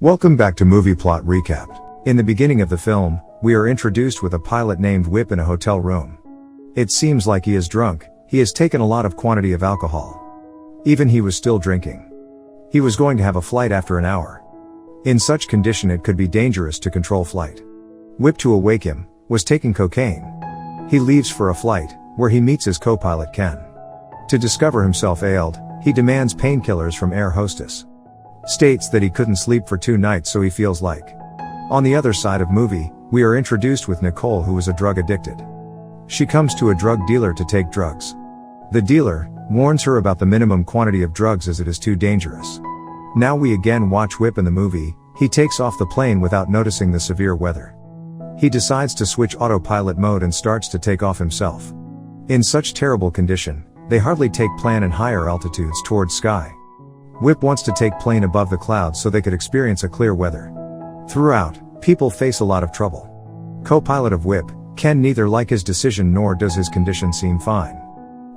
Welcome back to Movie Plot Recapped. In the beginning of the film, we are introduced with a pilot named Whip in a hotel room. It seems like he is drunk. He has taken a lot of quantity of alcohol. Even he was still drinking. He was going to have a flight after an hour. In such condition it could be dangerous to control flight. Whip, to awake him, was taking cocaine. He leaves for a flight, where he meets his co-pilot Ken. To discover himself ailed, he demands painkillers from air hostess. States that he couldn't sleep for 2 nights, so he feels like. On the other side of movie, we are introduced with Nicole, who is a drug addicted. She comes to a drug dealer to take drugs. The dealer warns her about the minimum quantity of drugs as it is too dangerous. Now we again watch Whip in the movie. He takes off the plane without noticing the severe weather. He decides to switch autopilot mode and starts to take off himself. In such terrible condition, they hardly take plane in higher altitudes towards sky. Whip wants to take plane above the clouds so they could experience a clear weather. Throughout, people face a lot of trouble. Co-pilot of Whip, Ken, neither like his decision nor does his condition seem fine.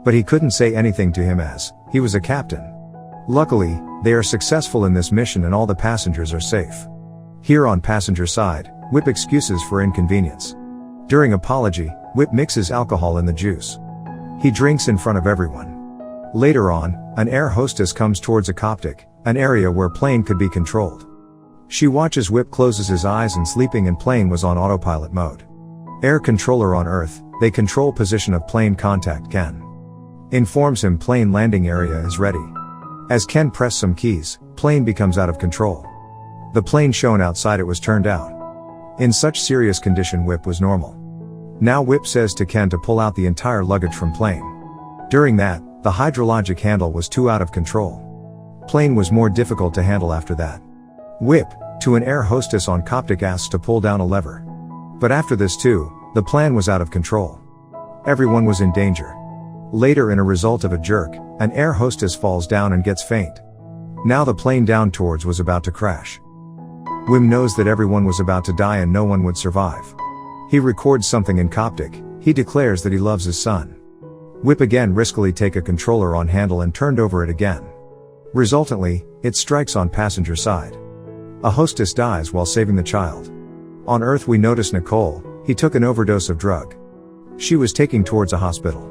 But he couldn't say anything to him as he was a captain. Luckily, they are successful in this mission and all the passengers are safe. Here on passenger side, Whip excuses for inconvenience. During apology, Whip mixes alcohol in the juice. He drinks in front of everyone. Later on, an air hostess comes towards a cockpit, an area where plane could be controlled. She watches Whip closes his eyes and sleeping, and plane was on autopilot mode. Air controller on Earth, they control position of plane, contact Ken. Informs him plane landing area is ready. As Ken press some keys, plane becomes out of control. The plane shown outside it was turned out. In such serious condition Whip was normal. Now Whip says to Ken to pull out the entire luggage from plane. During that, the hydrologic handle was too out of control. Plane was more difficult to handle after that. Whip, to an air hostess on cockpit, asks to pull down a lever. But after this too, the plane was out of control. Everyone was in danger. Later, in a result of a jerk, an air hostess falls down and gets faint. Now the plane down towards was about to crash. Whip knows that everyone was about to die and no one would survive. He records something in Coptic. He declares that he loves his son. Whip again riskily take a controller on handle and turned over it again. Resultantly, it strikes on passenger side. A hostess dies while saving the child. On Earth we notice Nicole. He took an overdose of drug. She was taken towards a hospital.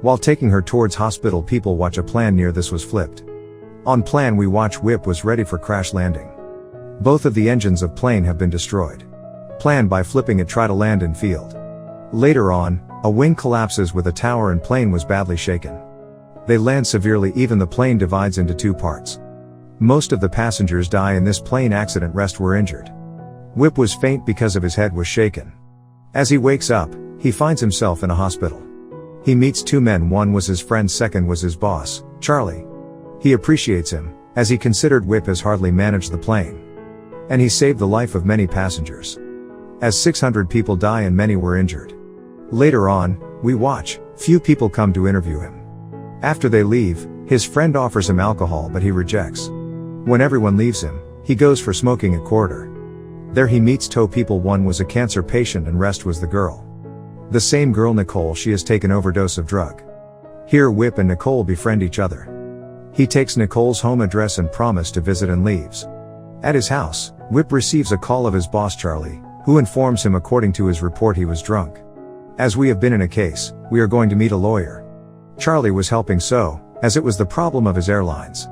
While taking her towards hospital, people watch a plane near this was flipped. On plane we watch Whip was ready for crash landing. Both of the engines of plane have been destroyed. Plane by flipping it try to land in field. Later on, a wing collapses with a tower and plane was badly shaken. They land severely, even the plane divides into 2 parts. Most of the passengers die in this plane accident, rest were injured. Whip was faint because of his head was shaken. As he wakes up, he finds himself in a hospital. He meets 2 men, one was his friend, second was his boss, Charlie. He appreciates him, as he considered Whip has hardly managed the plane. And he saved the life of many passengers. As 600 people die and many were injured. Later on, we watch, few people come to interview him. After they leave, his friend offers him alcohol but he rejects. When everyone leaves him, he goes for smoking at corridor. There he meets 2 people, one was a cancer patient and rest was the girl. The same girl Nicole, she has taken overdose of drug. Here Whip and Nicole befriend each other. He takes Nicole's home address and promise to visit and leaves. At his house, Whip receives a call of his boss Charlie, who informs him according to his report he was drunk. As we have been in a case, we are going to meet a lawyer. Charlie was helping as it was the problem of his airlines.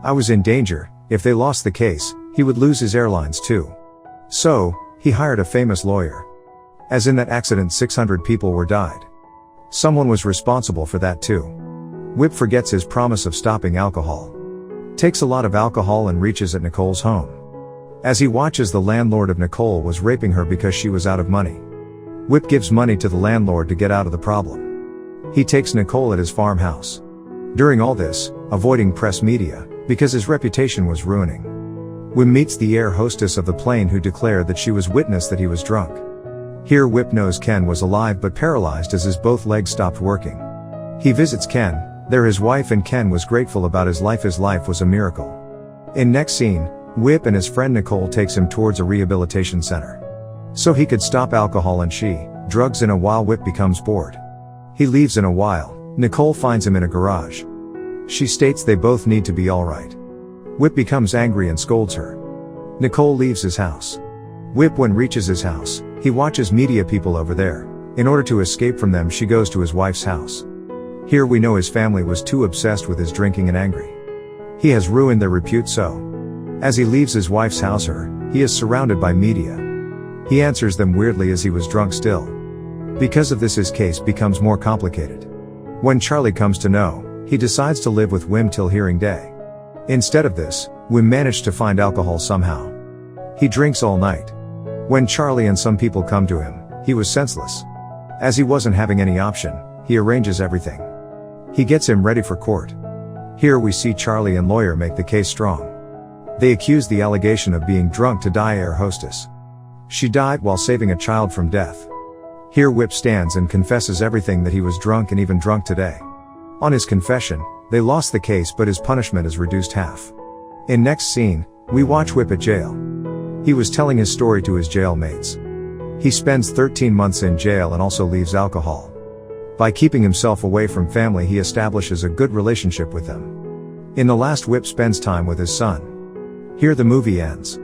I was in danger, if they lost the case, he would lose his airlines too. So, he hired a famous lawyer. As in that accident 600 people were died. Someone was responsible for that too. Whip forgets his promise of stopping alcohol. Takes a lot of alcohol and reaches at Nicole's home. As he watches, the landlord of Nicole was raping her because she was out of money. Whip gives money to the landlord to get out of the problem. He takes Nicole at his farmhouse. During all this, avoiding press media, because his reputation was ruining. Whip meets the air hostess of the plane who declared that she was witness that he was drunk. Here Whip knows Ken was alive but paralyzed as his both legs stopped working. He visits Ken, there his wife, and Ken was grateful about his life was a miracle. In next scene, Whip and his friend Nicole takes him towards a rehabilitation center. So he could stop alcohol and drugs in a while. Whip becomes bored. He leaves in a while. Nicole finds him in a garage. She states they both need to be alright. Whip becomes angry and scolds her. Nicole leaves his house. Whip, when reaches his house, he watches media people over there. In order to escape from them, she goes to his wife's house. Here we know his family was too obsessed with his drinking and angry. He has ruined their repute, so as he leaves his wife's house, he is surrounded by media. He answers them weirdly as he was drunk still. Because of this, his case becomes more complicated. When Charlie comes to know, he decides to live with Wim till hearing day. Instead of this, Wim managed to find alcohol somehow. He drinks all night. When Charlie and some people come to him, he was senseless. As he wasn't having any option, he arranges everything. He gets him ready for court. Here we see Charlie and lawyer make the case strong. They accuse the allegation of being drunk to die air hostess. She died while saving a child from death. Here Whip stands and confesses everything, that he was drunk and even drunk today. On his confession, they lost the case, but his punishment is reduced half. In next scene, we watch Whip at jail. He was telling his story to his jail mates. He spends 13 months in jail and also leaves alcohol. By keeping himself away from family, he establishes a good relationship with them. In the last, Whip spends time with his son. Here the movie ends.